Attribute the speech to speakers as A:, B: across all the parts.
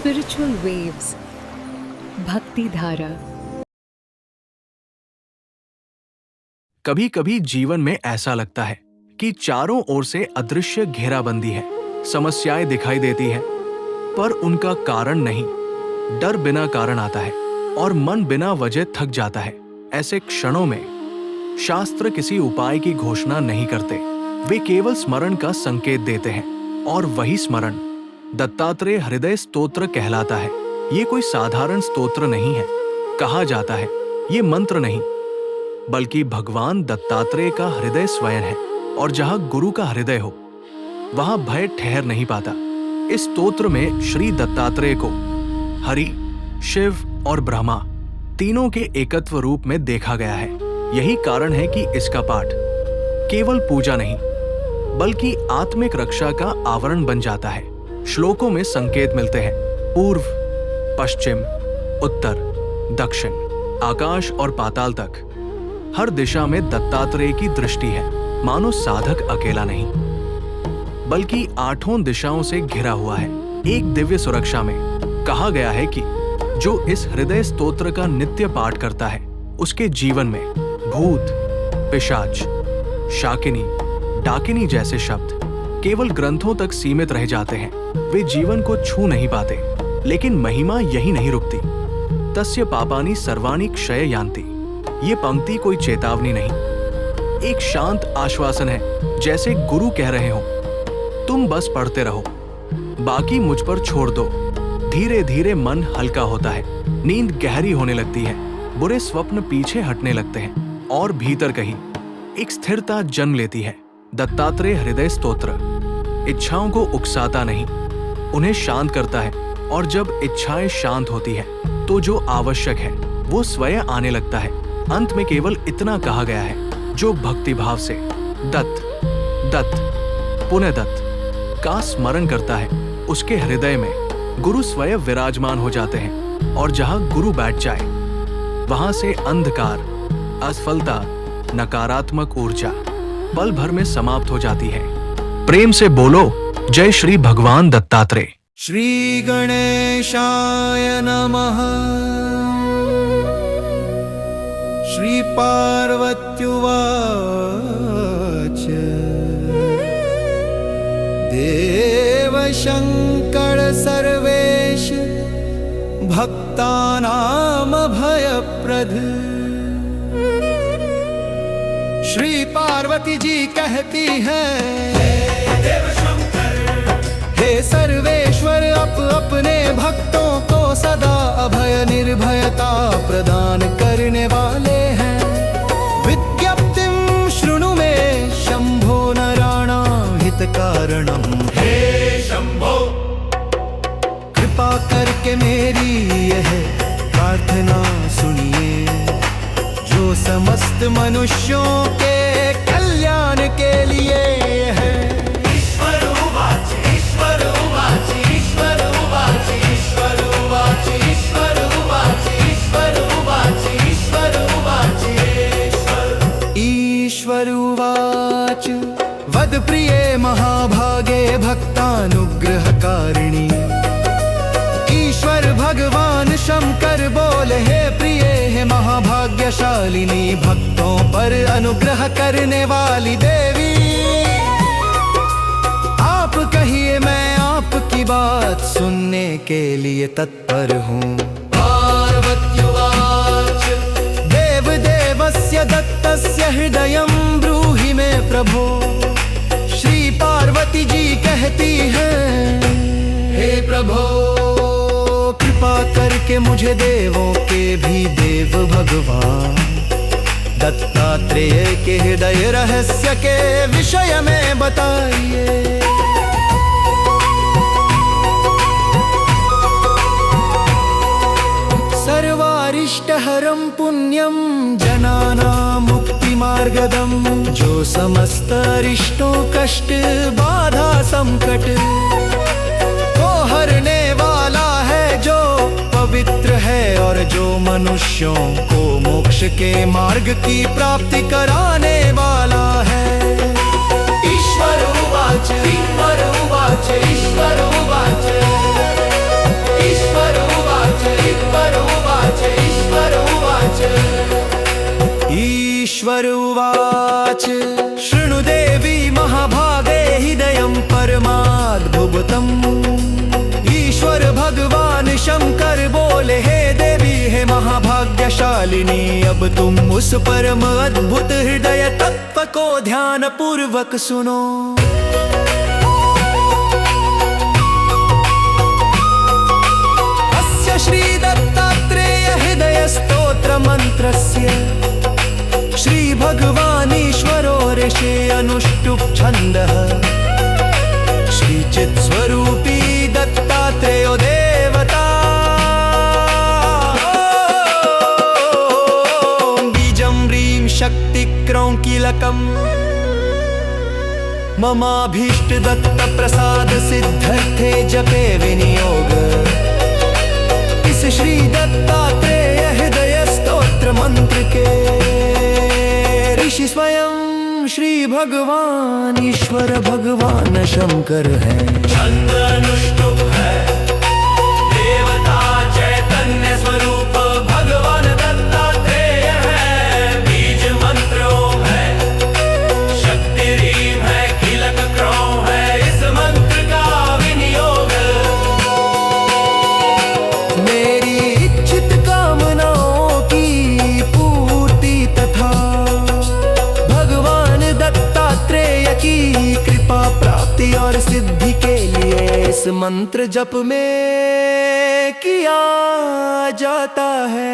A: Spiritual Waves, भक्ति धारा।
B: कभी कभी जीवन में ऐसा लगता है कि चारों ओर से अदृश्य घेराबंदी है, समस्याएं दिखाई देती है पर उनका कारण नहीं। डर बिना कारण आता है और मन बिना वजह थक जाता है। ऐसे क्षणों में शास्त्र किसी उपाय की घोषणा नहीं करते, वे केवल स्मरण का संकेत देते हैं और वही स्मरण दत्तात्रेय हृदय स्तोत्र कहलाता है। ये कोई साधारण स्तोत्र नहीं है। कहा जाता है ये मंत्र नहीं बल्कि भगवान दत्तात्रेय का हृदय स्वयं है, और जहां गुरु का हृदय हो वहां भय ठहर नहीं पाता। इस स्तोत्र में श्री दत्तात्रेय को हरि, शिव और ब्रह्मा तीनों के एकत्व रूप में देखा गया है। यही कारण है कि इसका पाठ केवल पूजा नहीं बल्कि आत्मिक रक्षा का आवरण बन जाता है। श्लोकों में संकेत मिलते हैं पूर्व, पश्चिम, उत्तर, दक्षिण, आकाश और पाताल तक। हर दिशा में दत्तात्रेय की दृष्टि है, मानो साधक अकेला नहीं बल्कि आठों दिशाओं से घिरा हुआ है। एक दिव्य सुरक्षा में कहा गया है कि जो इस हृदय स्तोत्र का नित्य पाठ करता है उसके जीवन में भूत, पिशाच, शाकिनी, डाकिनी जैसे शब्द केवल ग्रंथों तक सीमित रह जाते हैं। वे जीवन को छू नहीं पाते। लेकिन महिमा यही नहीं रुकती। तस्य पापानि सर्वाणि क्षय यान्ति। ये पंक्ति कोई चेतावनी नहीं, एक शांत आश्वासन है, जैसे गुरु कह रहे हो तुम बस पढ़ते रहो, बाकी मुझ पर छोड़ दो। धीरे धीरे मन हल्का होता है, नींद गहरी होने लगती है, बुरे स्वप्न पीछे हटने लगते हैं और भीतर कहीं एक स्थिरता जन्म लेती है। दत्तात्रेय हृदय स्तोत्र इच्छाओं को उकसाता नहीं, उन्हें शांत करता है, और जब इच्छाएं शांत होती है तो जो आवश्यक है वो स्वयं आने लगता है। अंत में केवल इतना कहा गया है, जो भक्ति भाव से दत्त दत्त पुनः दत्त का स्मरण करता है उसके हृदय में गुरु स्वयं विराजमान हो जाते हैं, और जहां गुरु बैठ जाए वहां से अंधकार, असफलता, नकारात्मक ऊर्जा पल भर में समाप्त हो जाती है। प्रेम से बोलो जय श्री भगवान दत्तात्रेय।
C: श्री गणेशाय नमः। श्री पार्वत्युवाच देव शंकर सर्वेश भक्तानां भयप्रद। श्री पार्वती जी कहती हैं देव शंकर, हे सर्वेश्वर आप अपने भक्तों को सदा अभय निर्भयता प्रदान करने वाले हैं। विज्ञप्तिं शृणु मे शंभो नराणां हितकारणं। हे शंभो, कृपा करके मेरी यह प्रार्थना सुनिए, जो समस्त मनुष्यों के कल्याण के लिए है। ईश्वर उवाच, ईश्वर उवाच, ईश्वर उवाच, ईश्वर उवाच, ईश्वर उवाच, ईश्वर उवाच, ईश्वर उवाच, ईश्वर उवाच वद प्रिये महाभागे भक्तानुग्रहकारिणी। ईश्वर भगवान शंकर बोले, हे प्रिय हे महाभाग्यशालिनी, भक्तों पर अनुग्रह करने वाली देवी। आप कहिए मैं आपकी बात सुनने के लिए तत्पर हूँ। पार्वत्युवाच देव देवस्य दत्तस्य हृदयं ब्रूहि मे प्रभो। श्री पार्वती जी कहती हैं, हे प्रभो कृपा करके मुझे देवों के भी देव भगवान दत्तात्रेय के हृदय रहस्य के विषय में बताइए। सर्वारिष्टहरं पुण्यं जनानां मुक्तिमार्गदं। जो समस्त अरिष्टों कष्ट बाधा संकट को हरने वाला है, जो पवित्र है और जो मनुष्यों को मोक्ष के मार्ग की प्राप्ति कराने वाला है। ईश्वर उवाच, ईश्वर उवाच, ईश्वर उवाच, ईश्वर ईश्वर उवाच शृणु देवी महाभागे हृदयं परमाद्भुतम्। ईश्वर भगवान शंकर बोले हे देवी हे महाभाग्यशालिनी, अब तुम उस परम अद्भुत हृदय तत्व को ध्यान पूर्वक सुनो। अस्य श्री दत्तात्रेय हृदय स्तोत्र मंत्रस्य श्री भगवान ईश्वरो ऋषि अनुष्टुप छन्दः। श्री चित् स्वरूपी दत्तात्रेयो देवता। बीजं ह्रीं शक्ति क्रौं कीलकम् ममाभीष्ट दत्त प्रसाद सिद्धर्थे जपे विनियोग। इस श्री दत्तात्रेय हृदय स्तोत्र मंत्र के ऋषि स्वयं श्री भगवान ईश्वर भगवान शंकर है। छंद अनुष्टुप है देवता चैतन्य स्वरूप भगवान दत्तात्रेय है। बीज मंत्र ओम है, शक्ति रीम है, कीलक क्रौं है, इस मंत्र का विनियोग। मेरी इच्छित कामनाओं की पूर्ति तथा दत्तात्रेय की कृपा प्राप्ति और सिद्धि के लिए इस मंत्र जप में किया जाता है।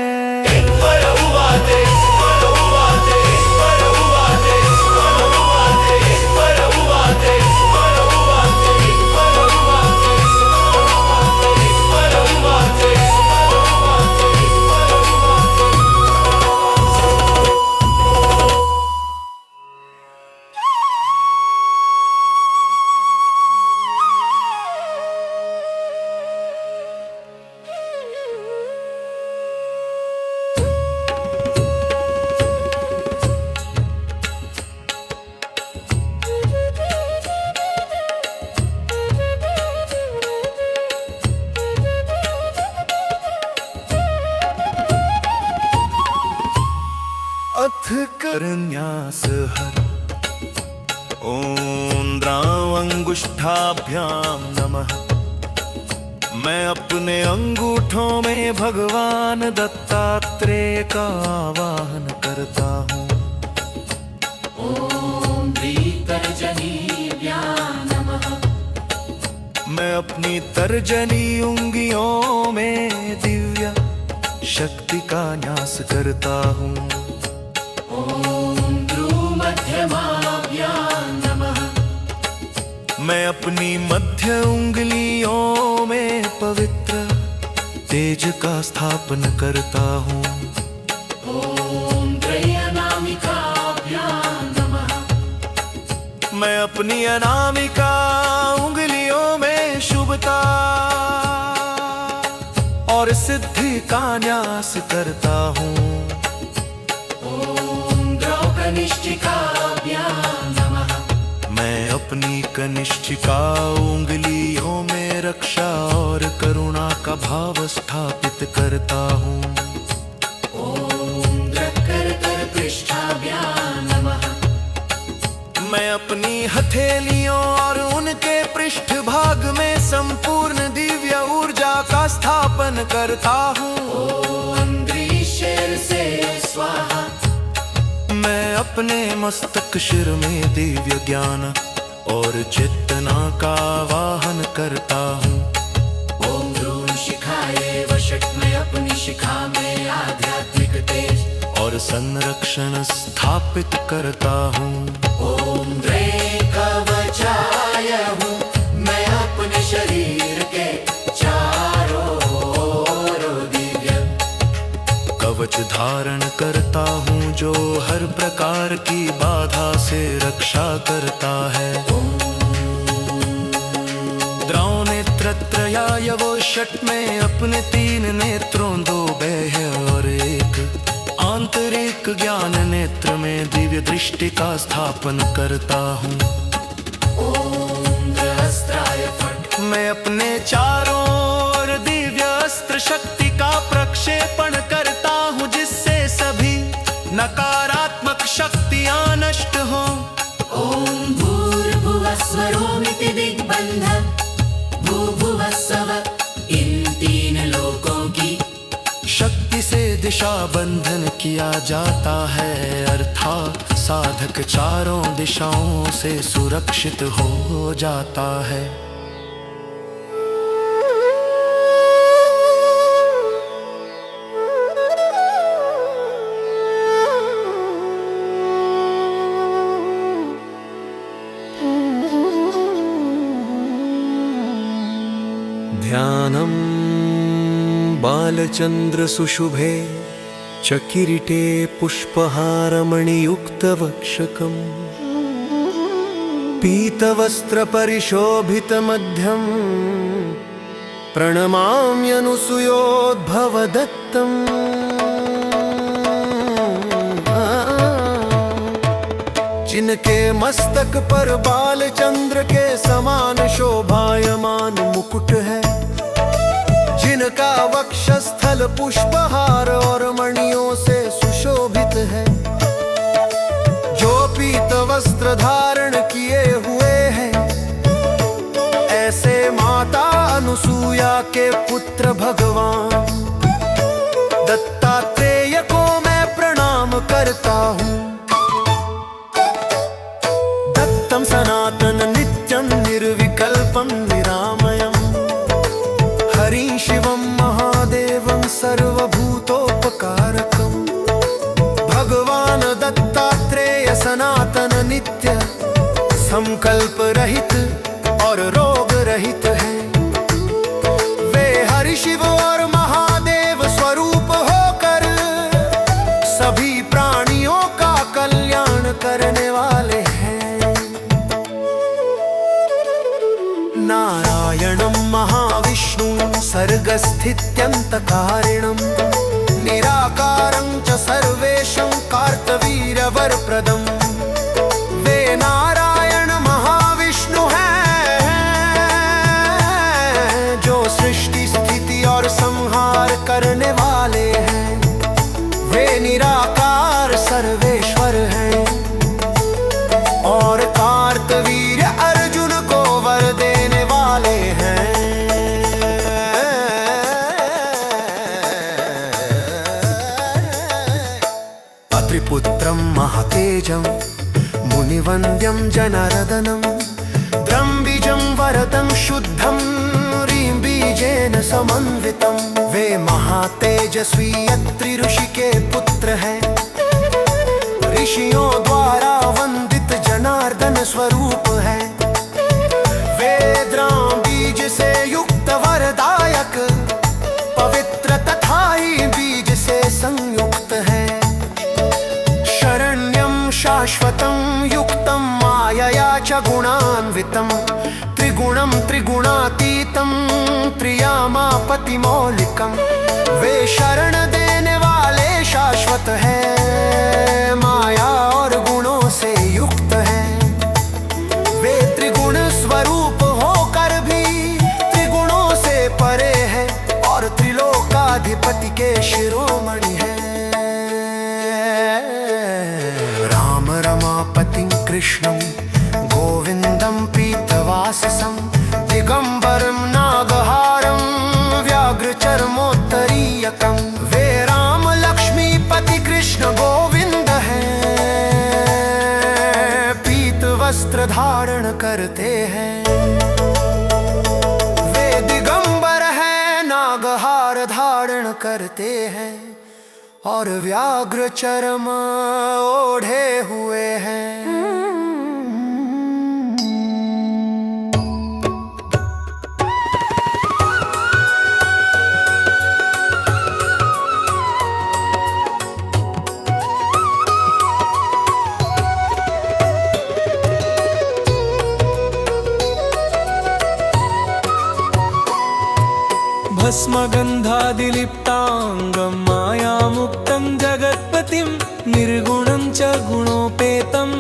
C: अथ करन्यास हर ओम द्रावंगुष्ठाभ्याम नमः। मैं अपने अंगूठों में भगवान दत्तात्रेय का आवाहन करता हूँ। ओम तर्जनीभ्याम नमः। मैं अपनी तर्जनी उंगलियों में दिव्य शक्ति का न्यास करता हूँ। मैं अपनी मध्य उंगलियों में पवित्र तेज का स्थापन करता हूँ। मैं अपनी अनामिका उंगलियों में शुभता और सिद्धि का न्यास करता हूँ। मैं अपनी कनिष्ठिका उंगलियों में रक्षा और करुणा का भाव स्थापित करता हूँ। मैं अपनी हथेलियों और उनके पृष्ठ भाग में संपूर्ण दिव्य ऊर्जा का स्थापन करता हूँ। मैं अपने मस्तक शिर में दिव्य ज्ञान और चेतना का आवाहन करता हूँ। ओम ध्रुव शिखाए वशट में अपनी शिखा में आध्यात्मिक तेज और संरक्षण स्थापित करता हूँ। ओम द्रे कवचाय हूँ मैं अपने शरीर के चारों ओर दिव्य कवच धारण करता हूँ जो हर प्रकार की बाधा से रक्षा करता है। द्रौ नेत्रत्रयाय वो षट में अपने 3 नेत्रों 2 बाह्य और 1 आंतरिक ज्ञान नेत्र में दिव्य दृष्टि का स्थापन करता हूँ। मैं अपने चारों ओर दिव्य अस्त्र शक्ति का प्रक्षेपण करता हूँ जिससे सभी नकारात्मक शक्ति दिशा बंधन किया जाता है, अर्थात साधक चारों दिशाओं से सुरक्षित हो जाता है। ध्यानं बालचंद्र सुशुभे च किरीटे पुष्पहारमणियुक्तवक्षकम् पीतवस्त्रपरिशोभितमध्यं प्रणमाम्यनुसूयोद्भवदत्तम्। जिनके मस्तक पर बालचंद्र के समान शोभायमान मुकुट है, जिनका वक्षस्थल पुष्पहार और मणियों से सुशोभित है, जो पीत वस्त्र धारण किए हुए हैं, ऐसे माता अनुसूया के पुत्र भगवान दत्तात्रेय को मैं प्रणाम करता हूँ। दत्तं सनातन नित्यं निर्विकल्पं निरामयम्, हरिं शिवं महादेवं सर्वभूतोपकारकम्। भगवान दत्तात्रेय सनातन नित्य संकल्प रहित और रोग रहित है। वे हरि शिव और महादेव स्वरूप होकर सभी प्राणियों का कल्याण करने वाले हैं। नारायणं महाविष्णुं सर्गस्थित्यन्तकारिणं, निराकारं च सर्वेशं कार्तवीर्यवरप्रदम्। वे नारायण महाविष्णु हैं, जो सृष्टि स्थिति और संहार करने वाले हैं। वे निराकार सर्वेश्वर हैं और कार्तवीर्य अर्जुन को वर देने वाले हैं। अत्रिपुत्रं महातेजं मुनिवन्द्यं जनार्दनं, द्रम्बिजं वरदं शुद्धं ह्रीं बीजेन समन्वितं। वे महातेजस्वी अत्रि ऋषि के पुत्र हैं, ऋषियों द्वारा वंदित जनार्दन स्वरूप है। वेद्रां बीज से युक्त वरदायक, पवित्र तथा ही बीज से संयुक्त है। शरण्यं शाश्वतं युक्तं मायया च गुणान्वितं, त्रिगुणं त्रिगुणातीतं त्रियामापतिमौलिकं। वे शरण देने वाले शाश्वत है, माया और गुणों से युक्त है। वे त्रिगुण स्वरूप होकर भी त्रिगुणों से परे है और त्रिलोकाधिपति के शिरोमणि है। राम रमापतिं कृष्णं गोविन्दं पीतवाससं, दिगंबरं नागहारं व्याघ्रचर्मोत्तरीयकं। वे राम लक्ष्मीपति कृष्ण गोविंद हैं, पीत वस्त्र धारण करते हैं। वे दिगंबर हैं, नागहार धारण करते हैं और व्याघ्र चर्म ओढ़े हुए हैं।
D: भस्मगन्धादिलिप्ताङ्गं मायामुक्तं जगत्पतिं, निर्गुणं च गुणोपेतं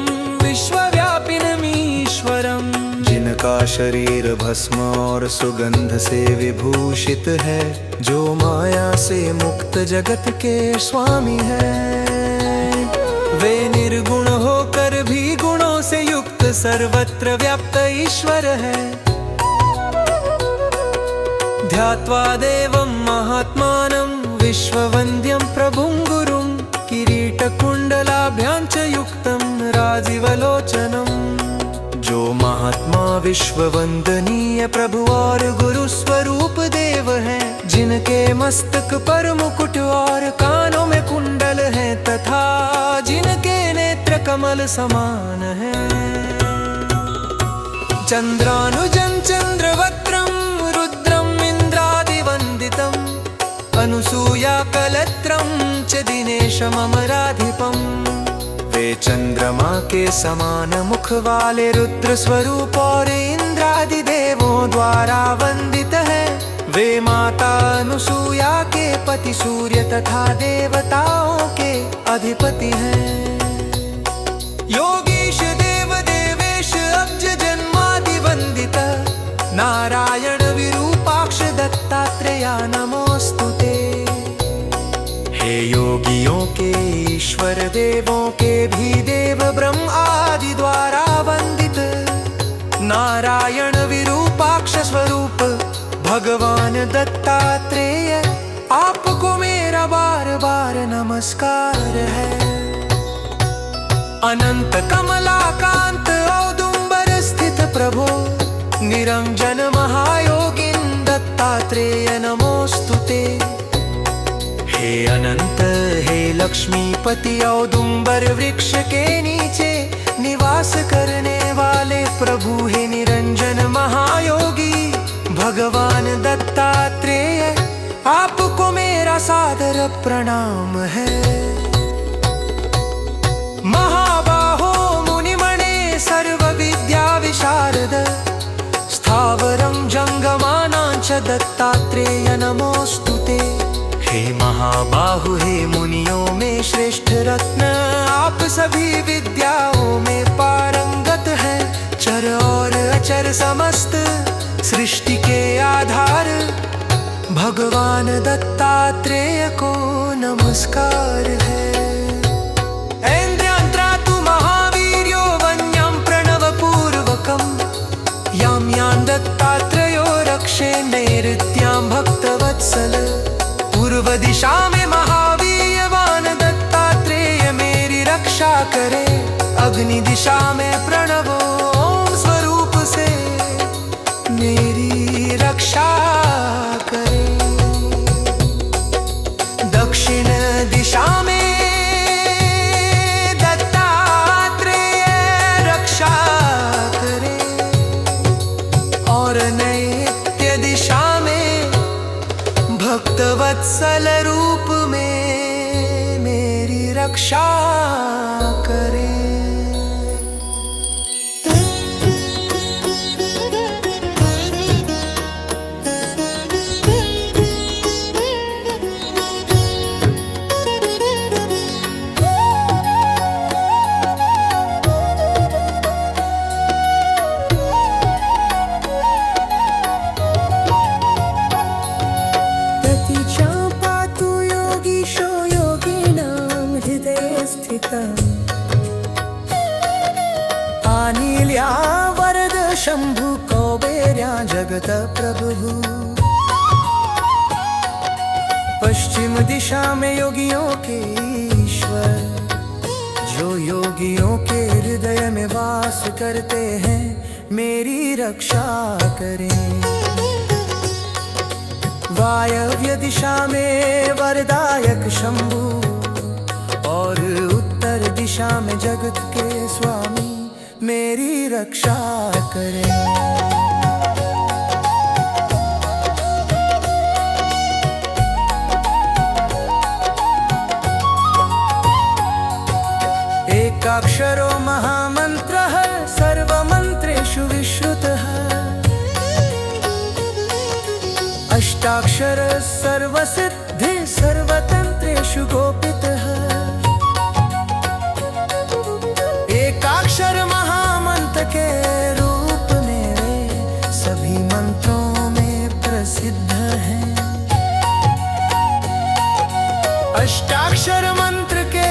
D: विश्वव्यापिनमीश्वरम्।
C: जिनका शरीर भस्म और सुगंध से विभूषित है, जो माया से मुक्त जगत के स्वामी है।
D: वे निर्गुण होकर भी गुणों से युक्त सर्वत्र व्याप्त ईश्वर है। ध्यात्वा देवं महात्मानं विश्ववन्द्यं प्रभुं गुरुं किरीटकुण्डलाभ्यां च युक्तं राजीवलोचनम्। जो महात्मा विश्ववंदनीय प्रभु और गुरु स्वरूप देव हैं, जिनके मस्तक पर मुकुट और कानों में कुंडल हैं, तथा जिनके नेत्र कमल समान हैं। चंद्रानुजं चंद्रवक्त्रं रुद्रं इंद्रादिवंदितम्, अनुसूया कलत्रं च दिनेशम् अमराधिपम्। वे चंद्रमा के समान मुख वाले रुद्र स्वरूप और इंद्रादि देवों द्वारा वंदित है। वे माता अनुसूया के पति सूर्य तथा देवताओं के अधिपति हैं। योगीश देव देवेश अब्ज जन्मादि वंदित, नारायण विरूपाक्ष दत्तात्रेया नमोस्तुते। हे योगियों के ईश्वर देवों के भी देव ब्रह्म आदि द्वारा वंदित, नारायण विरूपाक्ष स्वरूप भगवान दत्तात्रेय, आपको मेरा बार बार नमस्कार है। अनंत कमलाकांत औदुंबर स्थित प्रभो, निरंजन महायोगिन दत्तात्रेय नमोस्तुते। हे अनंत हे लक्ष्मीपति औदुंबर वृक्ष के नीचे निवास करने वाले प्रभु, हे निरंजन महायोगी भगवान दत्तात्रेय, आपको मेरा सादर प्रणाम है। महाबाहो मुनिमणे सर्व विद्या विशारद, स्थावरं जंगमानां च दत्तात्रेय नमोस्तुते। हे महाबाहु हे मुनियों में श्रेष्ठ रत्न, आप सभी विद्याओं में पारंगत हैं। चर और अचर समस्त सृष्टि के आधार, भगवान दत्तात्रेय को नमस्कार है। ऐन्द्रियान्त्रातु महावीर्यो वन्यं प्रणवपूर्वकं, यां यां दत्तात्रेयो रक्षे नैऋत्यां भक्तवत्सल। पूर्व दिशा में महावीर्यवान दत्तात्रेय मेरी रक्षा करे, अग्नि दिशा में प्रणव ओम स्वरूप से मेरी रक्षा करे। दक्षिण दिशा में दत्तात्रेय रक्षा करे, और नैऋत्य दिशा में भक्तवत्सल रूप में मेरी रक्षा करे। आनील्या वरद शंभु कौबेर्या जगत प्रभु। पश्चिम दिशा में योगियों के ईश्वर, जो योगियों के हृदय में वास करते हैं, मेरी रक्षा करें। वायव्य दिशा में वरदायक शंभु, और उत्तर दिशा में जगत के स्वामी मेरी रक्षा करें। एकाक्षरो महामन्त्रः सर्वमन्त्रेषु विश्रुतः, अष्टाक्षर सर्वसिद्धि सर्वतन्त्रेषु गोपितः। एकाक्षर महामंत्र के रूप में वे सभी मंत्रों में प्रसिद्ध हैं। अष्टाक्षर मंत्र के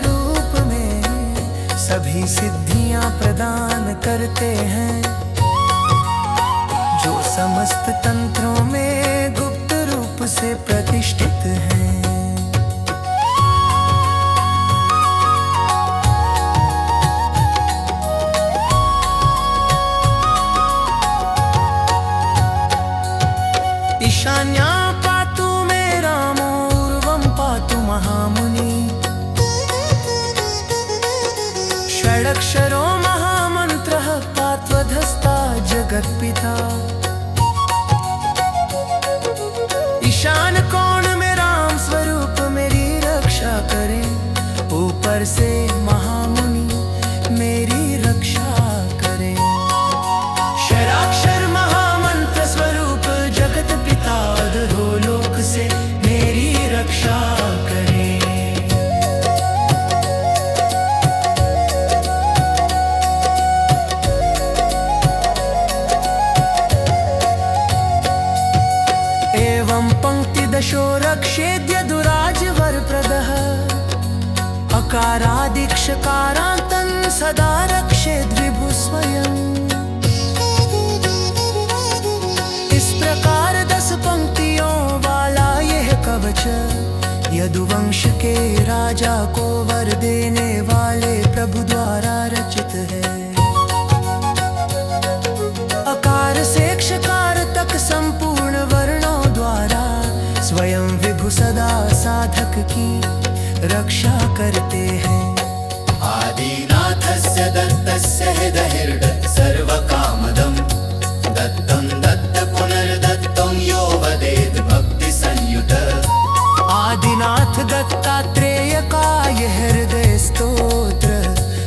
D: रूप में सभी सिद्धियां प्रदान करते हैं। जो समस्त तंत्रों में गुप्त रूप से प्रतिष्ठित हैं। ईशान्या पातु मे रामो ऊर्वं पातु महामुनि। षडक्षरो महामन्त्रः पात्वधस्ता जगत्पिता। ईशान कोण में राम स्वरूप मेरी रक्षा करें, ऊपर से महामुनि मेरी रक्षा करें। षडाक्षर महामंत्र स्वरूप जगत पिता अधोलोक से मेरी रक्षा करें। एवं पंक्तिदशो रक्षेद्य दुराजवरप्रदः। अकारादिक्षकारान्तं सदा रक्षेद्विभु स्वयं। इस प्रकार 10 पंक्तियों वाला यह कवच यदुवंश के राजा को वर देने वाले प्रभु द्वारा रचित है। अकार से क्षकार तक संपूर्ण वर्णों द्वारा स्वयं विभु सदा साधक की रक्षा करते हैं।
C: आदिनाथस्य दत्तस्य हृदयर्ड सर्वकामदं दत्तं दत्त पुनर्दत्तं यो वदेत् भक्ति संयुत।
D: आदिनाथ दत्तात्रेय का यह हृदय स्तोत्र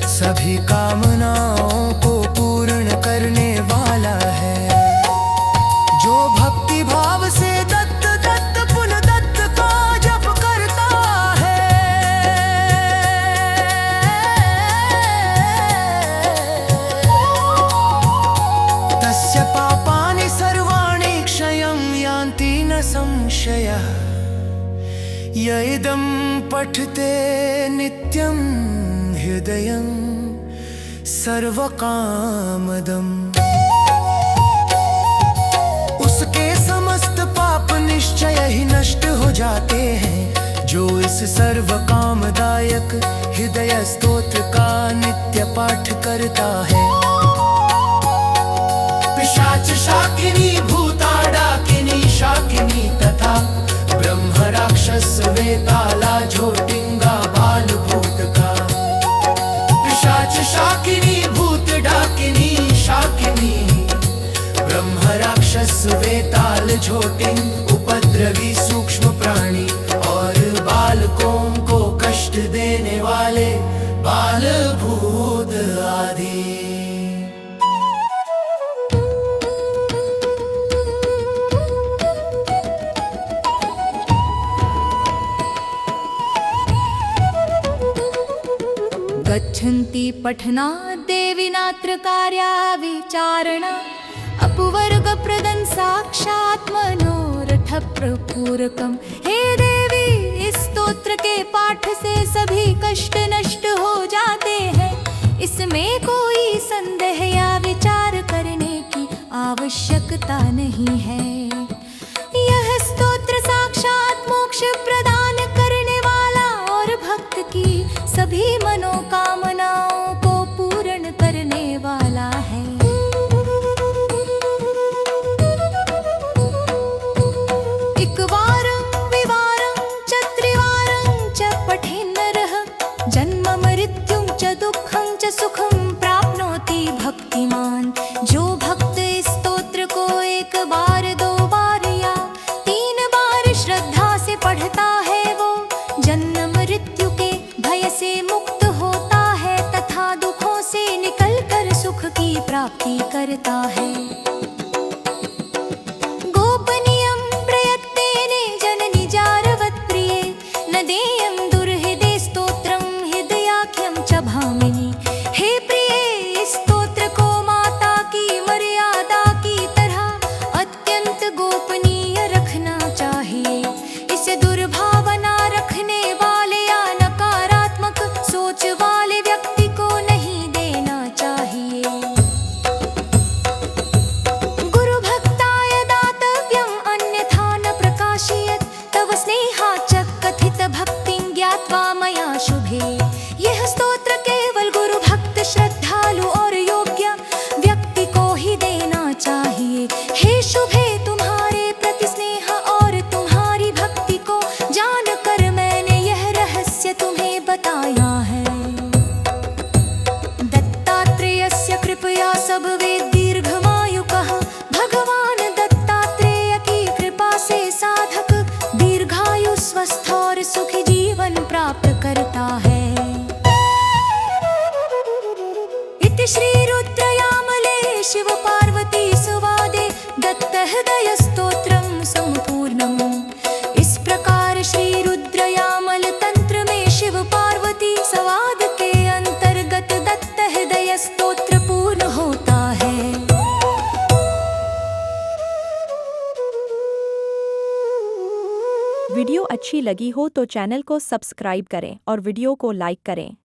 D: सभी कामनाओं को पूर्ण करने वाला है। जो भक्ति भाव से दत्त दत्त पुनः दत्त का जप करता है, तस्य पापानि सर्वाणि क्षयं यान्ति न संशयः। य इदं पठते नित्यं हृदयं सर्वकामदम्। उसके समस्त पाप निश्चय ही नष्ट हो जाते हैं जो इस सर्व कामदायक हृदय स्तोत्र का नित्य पाठ करता है। पिशाच शाकिनी भूता डाकिनी शाकिनी तथा ब्रह्म राक्षस वेताला झोटिंगा बाल भूत का। पिशाच शाकिनी भूत डाकिनी शाकिनी ब्रह्म राक्षस वेताल झोटिंग उपद्रवी सूक्ष्म प्राणी और बालकों को कष्ट देने वाले बाल भूत आदि।
E: गच्छन्ति पठनात् देविनात्र कार्या विचारणा। अपवर्गप्रदं साक्षात् मनोरथ प्रपूरकम्। हे देवी, इस स्तोत्र के पाठ से सभी कष्ट नष्ट हो जाते हैं। इसमें कोई संदेह या विचार करने की आवश्यकता नहीं है। यह स्तोत्र साक्षात मोक्ष प्रदान करने वाला और भक्त की सभी मनोकामनाओं को पूर्ण करने वाला है। एकवारं विवारं च त्रिवारं च पठेन् नरः जन्म मृत्युं च दुःखं च सुखं प्राप्नोति भक्तिमान्। जो भक्त इस स्तोत्र को एक बार, 2 बार या 3 बार श्रद्धा से पढ़ता है, वो जन्म मृत्यु के भय से मुक्त होता है तथा दुखों से निकलकर सुख की प्राप्ति करता है। गोपनीयं प्रयत्नेने जननि जारवत् प्रिये न देयं दुर्हृदे स्तोत्रं हृदयाख्यं च भामिनि। हे प्रिये, इस स्तोत्र को माता की मर्यादा की तरह अत्यंत गोपनीय रखना चाहिए। इसे दुर्भावना रखने वाले या नकारात्मक सोच वाले व्यक्ति को नहीं देना चाहिए। स्वस्थ और सुखी जीवन प्राप्त करता है। इति श्री रुद्रयामले शिव पार्वती संवादे दत्त हृदय स्तोत्रम संपूर्णम्। इस प्रकार श्री रुद्रयामल तंत्र में शिव पार्वती संवाद के अंतर्गत दत्त हृदय स्तोत्र पूर्ण होता है।
F: वीडियो अच्छी लगी हो तो चैनल को सब्सक्राइब करें और वीडियो को लाइक करें।